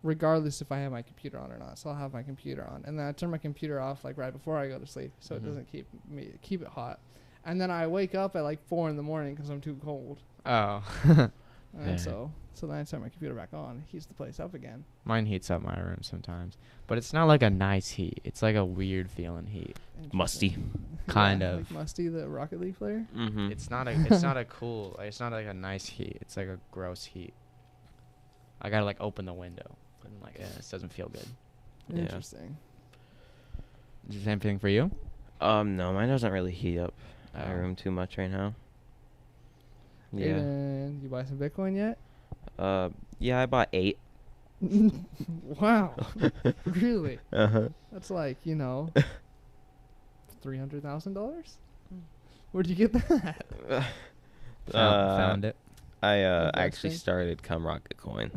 [SPEAKER 1] regardless if I have my computer on or not. So I'll have my computer on, and then I turn my computer off like right before I go to sleep, so it doesn't keep it hot. And then I wake up at like 4 a.m. because I'm too cold.
[SPEAKER 3] Oh.
[SPEAKER 1] And so then I turn my computer back on. It heats the place up again.
[SPEAKER 3] Mine heats up my room sometimes, but it's not like a nice heat. It's like a weird feeling heat.
[SPEAKER 2] Musty.
[SPEAKER 3] Kind
[SPEAKER 1] Yeah,
[SPEAKER 3] of.
[SPEAKER 1] like Musty, the Rocket League player.
[SPEAKER 2] Mm-hmm.
[SPEAKER 3] It's not a cool. It's not like a nice heat. It's like a gross heat. I gotta like open the window. And like, this doesn't feel good.
[SPEAKER 2] Yeah.
[SPEAKER 1] Interesting.
[SPEAKER 3] Is the same thing for you?
[SPEAKER 2] No, mine doesn't really heat up my
[SPEAKER 3] Oh.
[SPEAKER 2] room too much right now. Yeah.
[SPEAKER 1] And you buy some Bitcoin yet?
[SPEAKER 2] Yeah, I bought 8.
[SPEAKER 1] Wow. Really?
[SPEAKER 2] Uh-huh.
[SPEAKER 1] That's like, $300,000? Where'd you get that?
[SPEAKER 3] Found it.
[SPEAKER 2] I
[SPEAKER 1] Investing?
[SPEAKER 2] actually started Come Rocket Coin.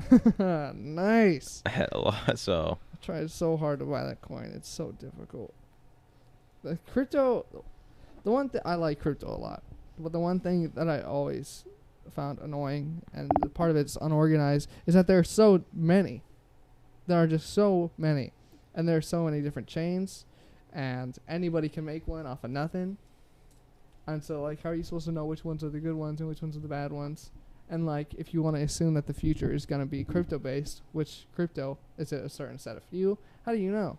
[SPEAKER 1] Nice.
[SPEAKER 2] I had a lot, so.
[SPEAKER 1] I tried so hard to buy that coin. It's so difficult. The crypto, the one thing I like crypto a lot, but the one thing that I always found annoying, and the part of it's unorganized, is that there are so many. There are just so many, and there are so many different chains, and anybody can make one off of nothing. And so, like, how are you supposed to know which ones are the good ones and which ones are the bad ones? And, like, if you want to assume that the future is going to be crypto-based, which crypto is a certain set of few, how do you know?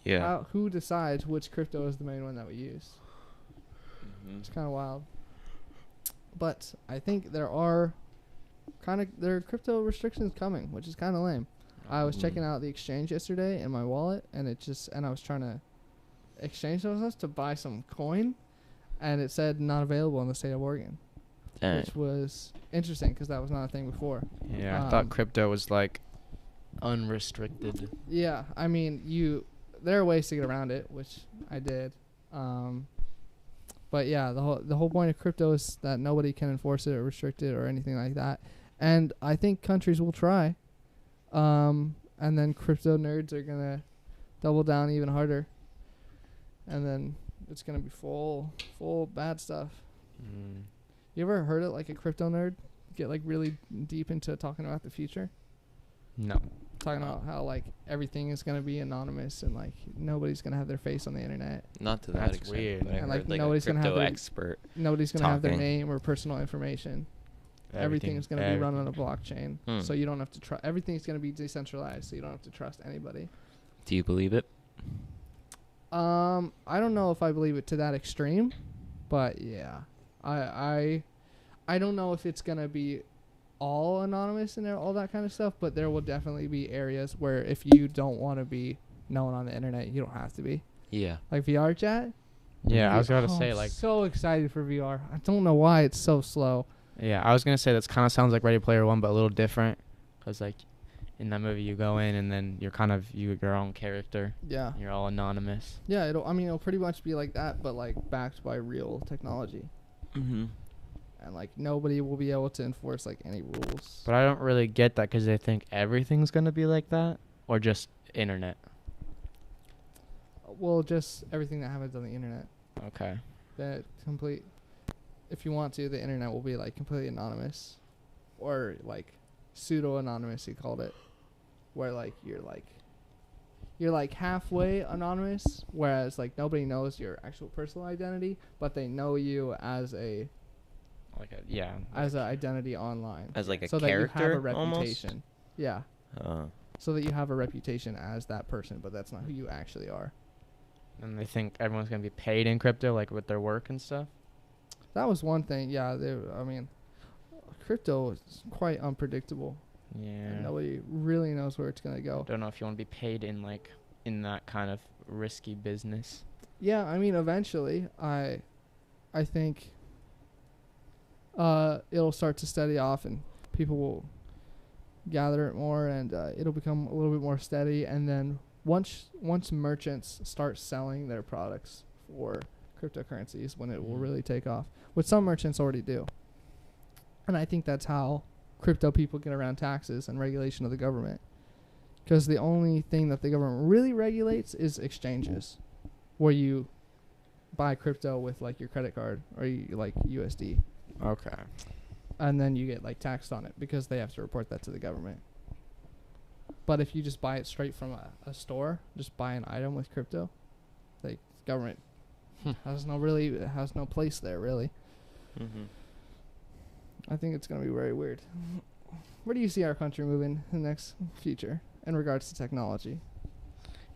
[SPEAKER 2] Yeah.
[SPEAKER 1] Who decides which crypto is the main one that we use? It's kind of wild. But I think there are crypto restrictions coming, which is kind of lame. I was checking out the exchange yesterday in my wallet, and I was trying to exchange those to buy some coin, and it said not available in the state of Oregon,
[SPEAKER 2] Dang.
[SPEAKER 1] which was interesting because that was not a thing before.
[SPEAKER 3] Yeah, I thought crypto was like unrestricted.
[SPEAKER 1] Yeah, I mean, there are ways to get around it, which I did. But yeah, the whole point of crypto is that nobody can enforce it or restrict it or anything like that. And I think countries will try. And then crypto nerds are gonna double down even harder. And then it's gonna be full bad stuff. You ever heard it like a crypto nerd get like really deep into talking about the future?
[SPEAKER 3] No.
[SPEAKER 1] Talking about how like everything is gonna be anonymous and like nobody's gonna have their face on the internet.
[SPEAKER 2] Not to that
[SPEAKER 3] That's
[SPEAKER 2] extent.
[SPEAKER 3] weird.
[SPEAKER 2] But I
[SPEAKER 1] And,
[SPEAKER 2] heard,
[SPEAKER 1] like,
[SPEAKER 2] a
[SPEAKER 1] nobody's gonna have
[SPEAKER 2] crypto
[SPEAKER 1] their-
[SPEAKER 2] expert.
[SPEAKER 1] Nobody's gonna have their
[SPEAKER 2] Talking.
[SPEAKER 1] name or personal information. Everything's gonna be run on a blockchain, so you don't have to trust. Everything's gonna be decentralized, so you don't have to trust anybody.
[SPEAKER 2] Do you believe it?
[SPEAKER 1] I don't know if I believe it to that extreme, but yeah, I don't know if it's gonna be all anonymous and all that kind of stuff, but there will definitely be areas where if you don't want to be known on the internet, you don't have to be.
[SPEAKER 2] Yeah.
[SPEAKER 1] Like VR chat.
[SPEAKER 3] Yeah, I was gonna
[SPEAKER 1] Oh,
[SPEAKER 3] say
[SPEAKER 1] I'm
[SPEAKER 3] like.
[SPEAKER 1] so excited for VR. I don't know why it's so slow.
[SPEAKER 3] Yeah, I was gonna say that kind of sounds like Ready Player One, but a little different, cause like in that movie you go in and then you're kind of your own character.
[SPEAKER 1] Yeah.
[SPEAKER 3] You're all anonymous.
[SPEAKER 1] Yeah, it'll pretty much be like that, but like backed by real technology.
[SPEAKER 2] Mm-hmm.
[SPEAKER 1] And like nobody will be able to enforce like any rules.
[SPEAKER 3] But I don't really get that because they think everything's gonna be like that, or just internet.
[SPEAKER 1] Well, just everything that happens on the internet.
[SPEAKER 3] Okay.
[SPEAKER 1] If you want to, the internet will be like completely anonymous, or like pseudo anonymous. He called it, where like you're like halfway anonymous, whereas like nobody knows your actual personal identity, but they know you as an identity online,
[SPEAKER 2] As like a
[SPEAKER 1] so
[SPEAKER 2] character,
[SPEAKER 1] that you have a reputation.
[SPEAKER 2] almost?
[SPEAKER 1] Yeah.
[SPEAKER 2] Oh.
[SPEAKER 1] So that you have a reputation as that person, but that's not who you actually are.
[SPEAKER 3] And they think everyone's gonna be paid in crypto, like with their work and stuff.
[SPEAKER 1] That was one thing. Yeah, crypto is quite unpredictable.
[SPEAKER 3] Yeah.
[SPEAKER 1] And nobody really knows where it's gonna go.
[SPEAKER 3] Don't know if you want to be paid in that kind of risky business.
[SPEAKER 1] Yeah, I mean, eventually, I think it'll start to steady off, and people will gather it more, and it'll become a little bit more steady. And then once merchants start selling their products for cryptocurrencies, when it will really take off, which some merchants already do. And I think that's how crypto people get around taxes and regulation of the government, because the only thing that the government really regulates is exchanges, where you buy crypto with like your credit card or like USD.
[SPEAKER 3] Okay.
[SPEAKER 1] And then you get like taxed on it because they have to report that to the government. But if you just buy it straight from a store, just buy an item with crypto, the government has no place there really.
[SPEAKER 2] Mm-hmm.
[SPEAKER 1] I think it's going to be very weird. Where do you see our country moving in the next future in regards to technology?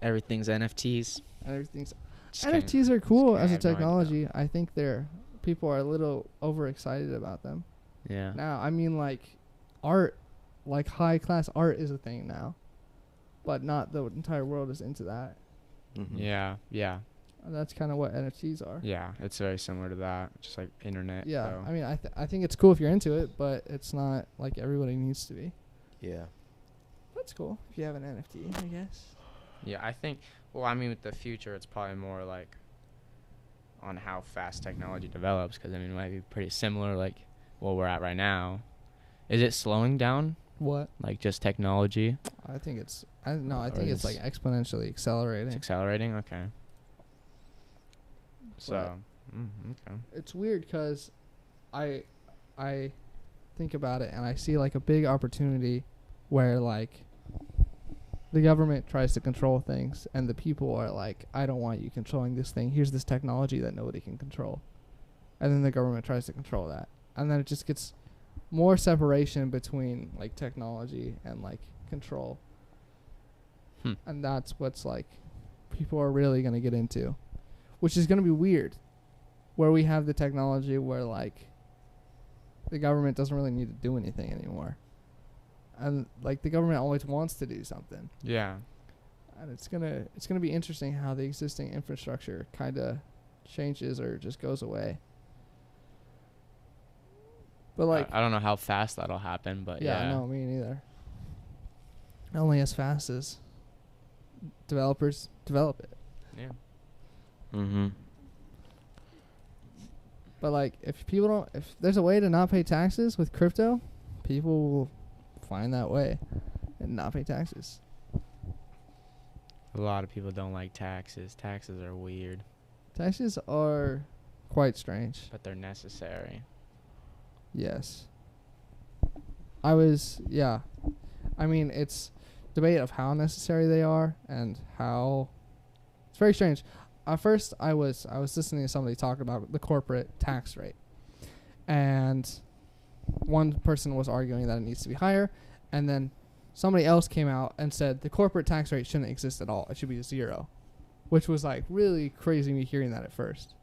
[SPEAKER 3] Everything's NFTs.
[SPEAKER 1] NFTs are cool as a
[SPEAKER 3] I have no idea.
[SPEAKER 1] technology. I think people are a little overexcited about them.
[SPEAKER 3] Yeah.
[SPEAKER 1] Now, I mean, like art, like high class art is a thing now, but not the entire world is into that.
[SPEAKER 2] Mm-hmm.
[SPEAKER 3] Yeah. Yeah.
[SPEAKER 1] And that's kind of what NFTs are.
[SPEAKER 3] Yeah. It's very similar to that. Just like internet.
[SPEAKER 1] Yeah,
[SPEAKER 3] though.
[SPEAKER 1] I mean, I think it's cool if you're into it, but it's not like everybody needs to be.
[SPEAKER 2] Yeah.
[SPEAKER 1] That's cool if you have an NFT, I guess.
[SPEAKER 3] Yeah, I think. Well, I mean, with the future, it's probably more like on how fast technology develops. Because I mean, it might be pretty similar, like where we're at right now. Is it slowing down?
[SPEAKER 1] What?
[SPEAKER 3] Like just technology?
[SPEAKER 1] I think it's like exponentially accelerating.
[SPEAKER 3] It's accelerating. Okay. So. Okay.
[SPEAKER 1] It's weird because I think about it and I see like a big opportunity where like the government tries to control things and the people are like, I don't want you controlling this thing. Here's this technology that nobody can control. And then the government tries to control that. And then it just gets more separation between like technology and like control. And that's what's like people are really going to get into, which is going to be weird, where we have the technology where like the government doesn't really need to do anything anymore. And like the government always wants to do something.
[SPEAKER 3] Yeah.
[SPEAKER 1] And it's gonna be interesting how the existing infrastructure kind of changes or just goes away. But like
[SPEAKER 3] I don't know how fast that'll happen, but yeah.
[SPEAKER 1] No, me neither. Only as fast as developers develop it.
[SPEAKER 3] Yeah.
[SPEAKER 2] Mm-hmm.
[SPEAKER 1] But like if there's a way to not pay taxes with crypto, people will find that way and not pay taxes.
[SPEAKER 3] A lot of people don't like taxes. Taxes are weird.
[SPEAKER 1] Taxes are quite strange.
[SPEAKER 3] But they're necessary.
[SPEAKER 1] Yes. I mean, it's debate of how necessary they are and how it's very strange. At first, I was listening to somebody talk about the corporate tax rate, and one person was arguing that it needs to be higher, and then somebody else came out and said the corporate tax rate shouldn't exist at all. It should be 0, which was like really crazy me hearing that at first,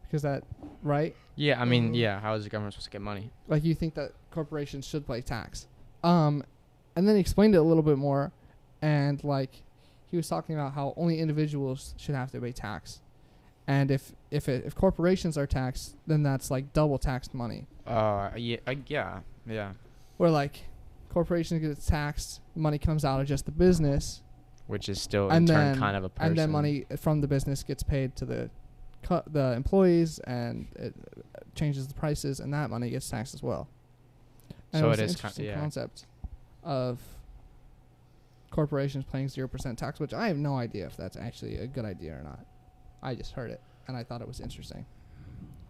[SPEAKER 1] because that right?
[SPEAKER 3] Yeah, I mean, yeah. How is the government supposed to get money?
[SPEAKER 1] Like you think that corporations should pay tax, and then he explained it a little bit more, and like he was talking about how only individuals should have to pay tax, and if corporations are taxed, then that's like double taxed money.
[SPEAKER 3] Yeah.
[SPEAKER 1] Where like corporations get taxed, money comes out of just the business,
[SPEAKER 3] which is still
[SPEAKER 1] and
[SPEAKER 3] in turn
[SPEAKER 1] then
[SPEAKER 3] kind of a person.
[SPEAKER 1] and then money from the business gets paid to the employees, and it changes the prices, and that money gets taxed as well. And
[SPEAKER 3] So
[SPEAKER 1] it was
[SPEAKER 3] it
[SPEAKER 1] an
[SPEAKER 3] is
[SPEAKER 1] interesting
[SPEAKER 3] yeah.
[SPEAKER 1] concept of corporations paying 0% tax, which I have no idea if that's actually a good idea or not. I just heard it, and I thought it was interesting.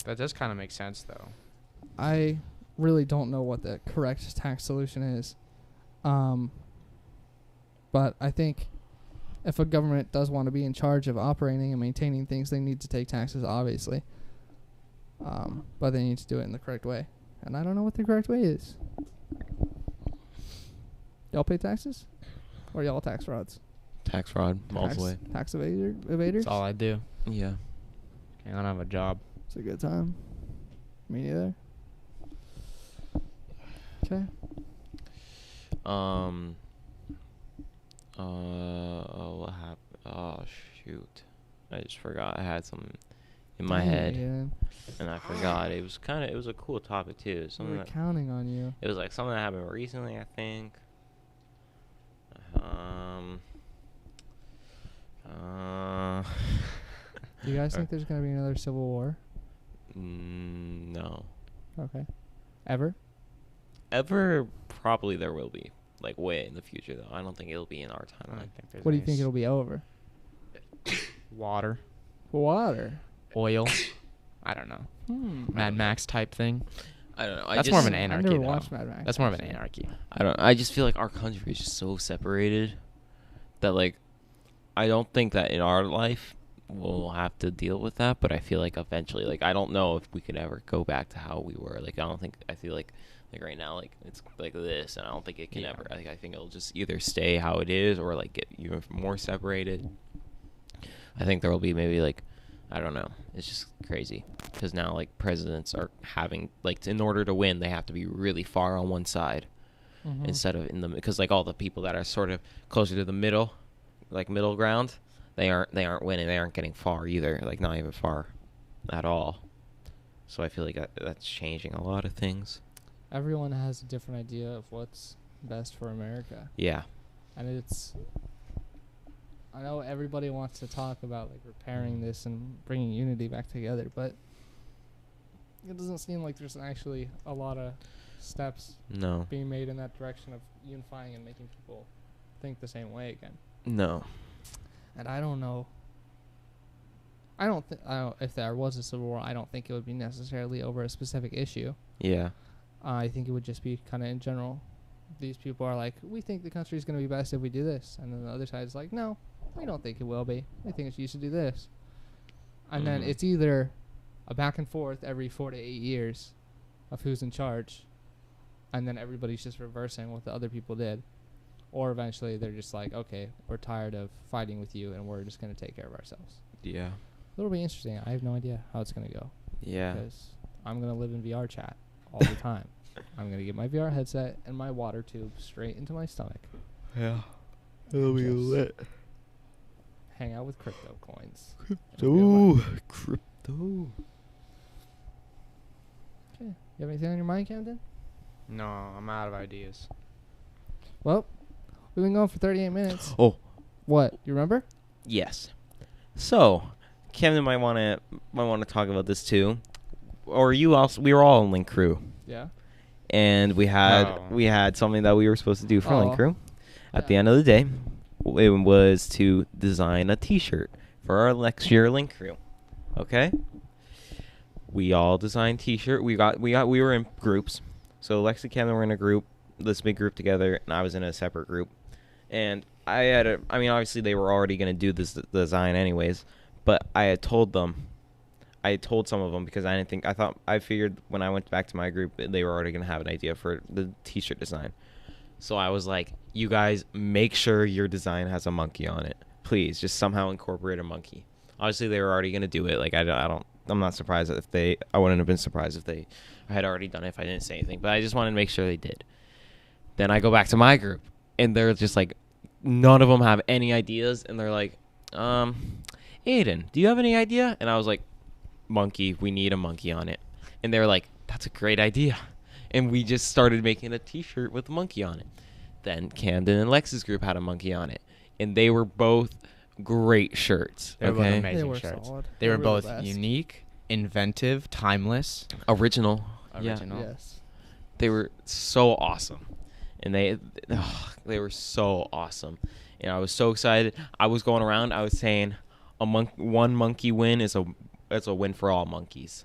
[SPEAKER 3] That does kind of make sense, though.
[SPEAKER 1] I really don't know what the correct tax solution is. But I think if a government does want to be in charge of operating and maintaining things, they need to take taxes, obviously. But they need to do it in the correct way. And I don't know what the correct way is. Y'all pay taxes? Or y'all tax frauds?
[SPEAKER 2] Tax fraud, all the way.
[SPEAKER 1] Tax evaders?
[SPEAKER 3] That's all I do.
[SPEAKER 2] Yeah.
[SPEAKER 3] I don't have a job.
[SPEAKER 1] It's a good time. Me neither. Okay.
[SPEAKER 2] What happened? Oh, shoot. I just forgot. I had something in my head, and I forgot. It was a cool topic, too. Something
[SPEAKER 1] We're counting on you.
[SPEAKER 2] It was like something that happened recently, I think.
[SPEAKER 1] Do you guys think there's going to be another civil war?
[SPEAKER 2] No.
[SPEAKER 1] Okay. Ever?
[SPEAKER 2] Probably there will be. Like, way in the future, though. I don't think it'll be in our timeline.
[SPEAKER 1] What do you think it'll be over?
[SPEAKER 3] Water.
[SPEAKER 1] Water.
[SPEAKER 3] Oil. I don't know. Mad Max type thing.
[SPEAKER 2] I don't know.
[SPEAKER 3] That's more of an anarchy.
[SPEAKER 1] I never
[SPEAKER 3] though.
[SPEAKER 1] watched Mad Max.
[SPEAKER 3] That's more of an anarchy.
[SPEAKER 2] I just feel like our country is just so separated that, like, I don't think that in our life we'll have to deal with that, but I feel like eventually, like, I don't know if we could ever go back to how we were. Like, I feel like right now, like, it's like this, and I don't think it can ever. I think it'll just either stay how it is or, like, get even more separated. I think there will be maybe, like, I don't know. It's just crazy because now, like, presidents are having, like, in order to win, they have to be really far on one side instead of in the, because, like, all the people that are sort of closer to the middle, like, middle ground, they aren't winning. They aren't getting far either, like, not even far at all. So I feel like that's changing a lot of things.
[SPEAKER 1] Everyone has a different idea of what's best for America.
[SPEAKER 2] Yeah.
[SPEAKER 1] And I know everybody wants to talk about, like, repairing this and bringing unity back together, but it doesn't seem like there's actually a lot of steps being made in that direction of unifying and making people think the same way again.
[SPEAKER 2] No.
[SPEAKER 1] And I don't know. If there was a civil war, I don't think it would be necessarily over a specific issue.
[SPEAKER 2] Yeah.
[SPEAKER 1] I think it would just be kind of in general. These people are like, we think the country's going to be best if we do this. And then the other side's like, no, we don't think it will be. We think you should do this. And then it's either a back and forth every 4 to 8 years of who's in charge. And then everybody's just reversing what the other people did. Or eventually they're just like, okay, we're tired of fighting with you and we're just going to take care of ourselves.
[SPEAKER 2] Yeah.
[SPEAKER 1] It'll be interesting. I have no idea how it's going to go.
[SPEAKER 2] Yeah.
[SPEAKER 1] Because I'm going to live in VR chat all the time. I'm going to get my VR headset and my water tube straight into my stomach.
[SPEAKER 2] Yeah. It'll be lit.
[SPEAKER 1] Hang out with crypto coins.
[SPEAKER 2] Crypto.
[SPEAKER 1] Okay. You have anything on your mind, Camden?
[SPEAKER 3] No, I'm out of ideas.
[SPEAKER 1] Well, we've been going for 38 minutes.
[SPEAKER 2] Oh.
[SPEAKER 1] What? You remember?
[SPEAKER 2] Yes. So, Camden might want to talk about this too. Or you also, we were all in Link Crew.
[SPEAKER 1] Yeah.
[SPEAKER 2] And we had something that we were supposed to do for Link Crew. At the end of the day, it was to design a T-shirt for our next year Link Crew. Okay? We all designed T-shirt. We were in groups. So Lex and Camden were in a group, this big group together, and I was in a separate group. And obviously they were already going to do this design anyways, but I had told some of them because I figured when I went back to my group, they were already going to have an idea for the T-shirt design. So I was like, you guys make sure your design has a monkey on it. Please, just somehow incorporate a monkey. Obviously, they were already going to do it. Like, I'm not surprised I wouldn't have been surprised if I had already done it if I didn't say anything. But I just wanted to make sure they did. Then I go back to my group, and they're just like, none of them have any ideas. And they're like, Aiden, do you have any idea? And I was like, monkey, we need a monkey on it. And they were like, that's a great idea. and we just started making a T-shirt with a monkey on it. Then Camden and Lex's group had a monkey on it, and they were both great shirts.
[SPEAKER 3] They were both
[SPEAKER 2] Okay,
[SPEAKER 3] amazing
[SPEAKER 1] They were
[SPEAKER 3] shirts.
[SPEAKER 1] solid.
[SPEAKER 3] They were
[SPEAKER 1] the
[SPEAKER 3] both
[SPEAKER 1] best.
[SPEAKER 3] unique, inventive, timeless.
[SPEAKER 2] original. Yeah,
[SPEAKER 3] Original.
[SPEAKER 1] Yes.
[SPEAKER 2] they were so awesome, and they were so awesome, and I was so excited. I was going around. I was saying, one monkey win is a win for all monkeys.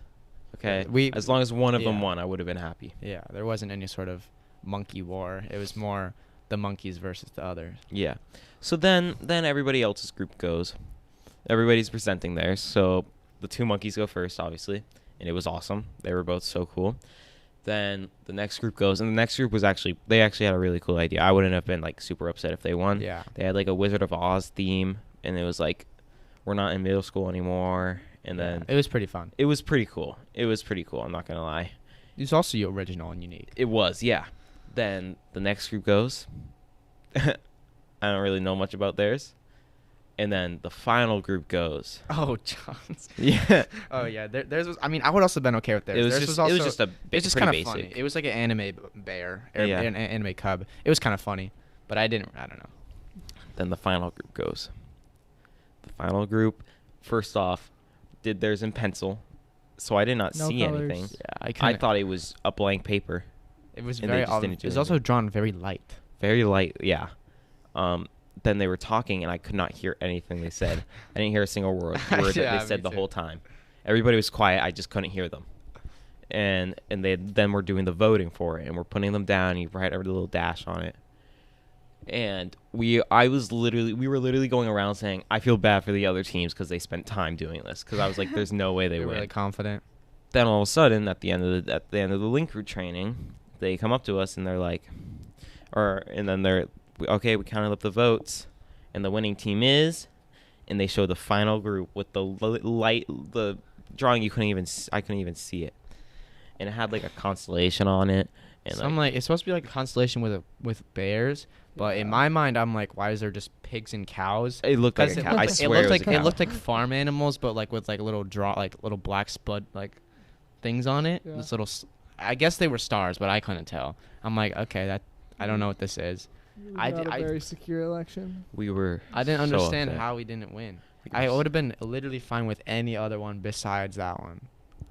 [SPEAKER 2] Okay, as long as one of them
[SPEAKER 3] yeah.
[SPEAKER 2] won, I would have been happy.
[SPEAKER 3] Yeah, there wasn't any sort of monkey war. It was more the monkeys versus the others.
[SPEAKER 2] Yeah. So then everybody else's group goes. Everybody's presenting theirs. So the two monkeys go first, obviously, and it was awesome. They were both so cool. Then the next group goes, and the next group was they actually had a really cool idea. I wouldn't have been like super upset if they won.
[SPEAKER 3] Yeah.
[SPEAKER 2] They had like a Wizard of Oz theme, and it was like, we're not in middle school anymore. And then
[SPEAKER 3] It was pretty fun.
[SPEAKER 2] it was pretty cool. I'm not gonna lie.
[SPEAKER 3] It was also original and unique.
[SPEAKER 2] It was, yeah. Then the next group goes. I don't really know much about theirs. And then the final group goes.
[SPEAKER 3] Oh, John's.
[SPEAKER 2] Yeah.
[SPEAKER 3] Oh, yeah. Theirs was. I mean, I would also have been okay with theirs.
[SPEAKER 2] It was
[SPEAKER 3] Theirs
[SPEAKER 2] just
[SPEAKER 3] also,
[SPEAKER 2] it was just
[SPEAKER 3] it's
[SPEAKER 2] pretty
[SPEAKER 3] kind of
[SPEAKER 2] basic.
[SPEAKER 3] funny. It was like an anime bear, or
[SPEAKER 2] Yeah.
[SPEAKER 3] an anime cub. It was kind of funny, but I don't know.
[SPEAKER 2] Then the final group goes. The final group, first off, did theirs in pencil, so I did not
[SPEAKER 1] No
[SPEAKER 2] see
[SPEAKER 1] colors.
[SPEAKER 2] anything.
[SPEAKER 3] Yeah,
[SPEAKER 2] I thought it was a blank paper,
[SPEAKER 3] it was
[SPEAKER 2] and they
[SPEAKER 3] very.
[SPEAKER 2] just didn't
[SPEAKER 3] It
[SPEAKER 2] do
[SPEAKER 3] was also
[SPEAKER 2] anything.
[SPEAKER 3] drawn very light.
[SPEAKER 2] very light. Yeah. Then they were talking, and I could not hear anything they said. I didn't hear a single word that
[SPEAKER 3] Yeah,
[SPEAKER 2] they said
[SPEAKER 3] me
[SPEAKER 2] the
[SPEAKER 3] too.
[SPEAKER 2] whole time. Everybody was quiet. I just couldn't hear them. And they then were doing the voting for it, and we're putting them down. You write a little dash on it. And we were literally going around saying, I feel bad for the other teams because they spent time doing this. Because I was like, there's no way they
[SPEAKER 3] They were
[SPEAKER 2] win.
[SPEAKER 3] really confident.
[SPEAKER 2] Then all of a sudden, at the end of the link crew training, they come up to us and they're like, okay, we counted up the votes, and the winning team is, and they show the final group with the drawing. I couldn't even see it, and it had like a constellation on it. And
[SPEAKER 3] So I'm like, it's supposed to be like a constellation with bears, but in my mind, I'm like, why is there just pigs and cows?
[SPEAKER 2] it looked like
[SPEAKER 3] 'Cause
[SPEAKER 2] a
[SPEAKER 3] it
[SPEAKER 2] cow.
[SPEAKER 3] looked
[SPEAKER 2] I
[SPEAKER 3] like-
[SPEAKER 2] swear it was a cow.
[SPEAKER 3] It looked like farm animals, but like with like little little black spud like things on it.
[SPEAKER 1] Yeah.
[SPEAKER 3] This little, I guess they were stars, but I couldn't tell. I'm like, okay, I don't know what this is.
[SPEAKER 1] It was
[SPEAKER 3] I
[SPEAKER 1] not
[SPEAKER 3] did-
[SPEAKER 1] a
[SPEAKER 3] I-
[SPEAKER 1] very secure election.
[SPEAKER 2] We were.
[SPEAKER 3] I didn't
[SPEAKER 2] so
[SPEAKER 3] understand
[SPEAKER 2] upset.
[SPEAKER 3] how we didn't win.
[SPEAKER 2] We
[SPEAKER 3] I
[SPEAKER 2] were
[SPEAKER 3] would have been literally fine with any other one besides that one.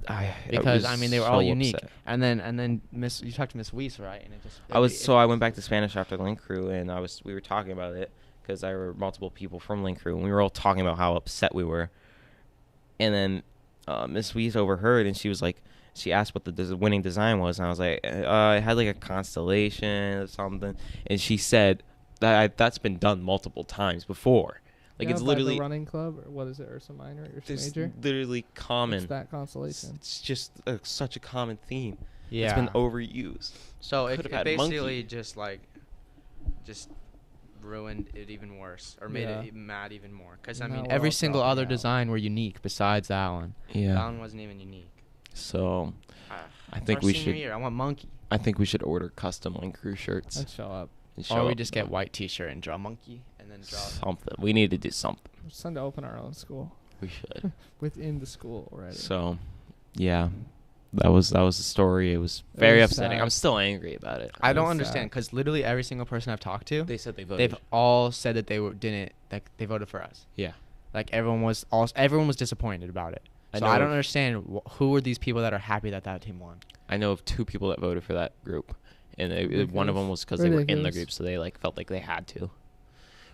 [SPEAKER 2] I
[SPEAKER 3] Because
[SPEAKER 2] was
[SPEAKER 3] I mean they were all
[SPEAKER 2] so
[SPEAKER 3] unique.
[SPEAKER 2] upset.
[SPEAKER 3] And then you talked to Miss Weiss, right? And it just
[SPEAKER 2] I went back to Spanish after Link Crew, and we were talking about it because there were multiple people from Link Crew, and we were all talking about how upset we were. And then Miss Weiss overheard, and she was like, she asked what the winning design was, and I was like, it had like a constellation or something, and she said that's been done multiple times before. Like
[SPEAKER 1] Yeah,
[SPEAKER 2] it's
[SPEAKER 1] by
[SPEAKER 2] literally
[SPEAKER 1] the running club, or what is it, Ursa Minor, Ursa
[SPEAKER 2] it's
[SPEAKER 1] Major?
[SPEAKER 2] literally common.
[SPEAKER 1] It's that constellation.
[SPEAKER 2] It's just such a common theme.
[SPEAKER 3] yeah.
[SPEAKER 2] It's been overused.
[SPEAKER 3] So it
[SPEAKER 2] Could've
[SPEAKER 3] it
[SPEAKER 2] had
[SPEAKER 3] basically
[SPEAKER 2] monkey.
[SPEAKER 3] just ruined it even worse, or made
[SPEAKER 1] Yeah.
[SPEAKER 3] it mad even more. Because I
[SPEAKER 1] Now
[SPEAKER 3] mean,
[SPEAKER 1] we're
[SPEAKER 3] every
[SPEAKER 1] all
[SPEAKER 3] single
[SPEAKER 1] dropping
[SPEAKER 3] other
[SPEAKER 1] out.
[SPEAKER 3] design were unique besides that one. That
[SPEAKER 2] Yeah.
[SPEAKER 3] one wasn't even unique.
[SPEAKER 2] So
[SPEAKER 3] Ah,
[SPEAKER 2] I think
[SPEAKER 3] our
[SPEAKER 2] we
[SPEAKER 3] senior
[SPEAKER 2] should.
[SPEAKER 3] year, I want monkey.
[SPEAKER 2] I think we should order custom Link Crew shirts.
[SPEAKER 1] Let's show up.
[SPEAKER 2] and
[SPEAKER 3] Or we
[SPEAKER 2] up
[SPEAKER 3] just get white T-shirt and draw monkey, and then draw.
[SPEAKER 2] something. We need to do something.
[SPEAKER 1] It's time to open our own school
[SPEAKER 2] We should.
[SPEAKER 1] within the school already.
[SPEAKER 2] So, yeah, that was the story. It was very
[SPEAKER 1] was
[SPEAKER 2] upsetting.
[SPEAKER 1] sad.
[SPEAKER 2] I'm still angry about it.
[SPEAKER 3] I don't
[SPEAKER 1] That's
[SPEAKER 3] understand
[SPEAKER 1] sad.
[SPEAKER 3] because literally every single person I've talked to,
[SPEAKER 2] They said they voted.
[SPEAKER 3] they've all said that they they voted for us.
[SPEAKER 2] Yeah.
[SPEAKER 3] Like everyone was disappointed about it.
[SPEAKER 2] I
[SPEAKER 3] So
[SPEAKER 2] know
[SPEAKER 3] I don't
[SPEAKER 2] of-
[SPEAKER 3] understand who are these people that are happy that team won.
[SPEAKER 2] I know of 2 people that voted for that group, and one of them was because
[SPEAKER 1] Ridiculous.
[SPEAKER 2] they were in the
[SPEAKER 1] Ridiculous.
[SPEAKER 2] group, so they like felt like they had to.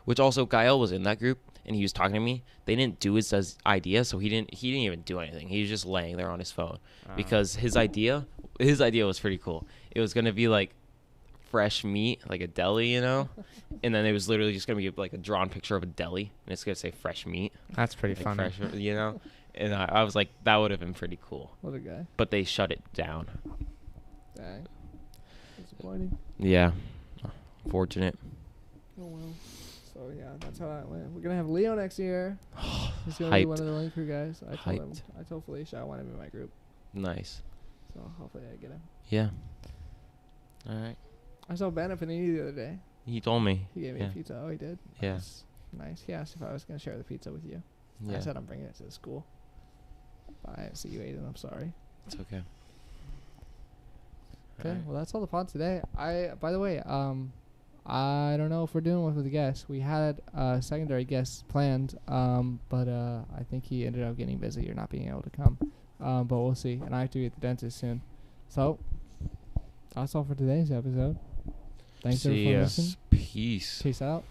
[SPEAKER 2] Which also, Gael was in that group, and he was talking to me. They didn't do his idea, so he didn't even do anything. He was just laying there on his phone because his idea was pretty cool. It was gonna be like fresh meat, like a deli, you know, and then it was literally just gonna be like a drawn picture of a deli, and it's gonna say fresh meat,
[SPEAKER 3] That's pretty
[SPEAKER 2] like
[SPEAKER 3] funny.
[SPEAKER 2] fresh, you know. And I was like, that would have been pretty cool,
[SPEAKER 1] What a guy.
[SPEAKER 2] but they shut it down.
[SPEAKER 1] Dang. Disappointing.
[SPEAKER 2] Yeah, fortunate.
[SPEAKER 1] Oh well. So yeah, that's how that went. We're gonna have Leo next year. He's gonna be one
[SPEAKER 2] Hyped.
[SPEAKER 1] of the Link Crew guys.
[SPEAKER 2] Hyped.
[SPEAKER 1] I told Felicia I want him in my group.
[SPEAKER 2] Nice.
[SPEAKER 1] So hopefully I get him.
[SPEAKER 2] Yeah. All right.
[SPEAKER 1] I saw Ben at Panini the other day.
[SPEAKER 2] He told me.
[SPEAKER 1] He gave me
[SPEAKER 2] Yeah.
[SPEAKER 1] a pizza. Oh, he did?
[SPEAKER 2] Yeah.
[SPEAKER 1] Nice. Nice. He asked if I was gonna share the pizza with you.
[SPEAKER 2] Yeah.
[SPEAKER 1] I said I'm bringing it to the school. Bye. So you ate it. I'm sorry.
[SPEAKER 2] It's okay.
[SPEAKER 1] Okay,
[SPEAKER 2] Alright.
[SPEAKER 1] well, that's all the pod today. By the way, I don't know if we're doing one with the guest. We had a secondary guest planned, but I think he ended up getting busy or not being able to come. But we'll see. And I have to be at the dentist soon. So that's all for today's episode. Thanks everyone for listening.
[SPEAKER 2] Peace.
[SPEAKER 1] Peace out.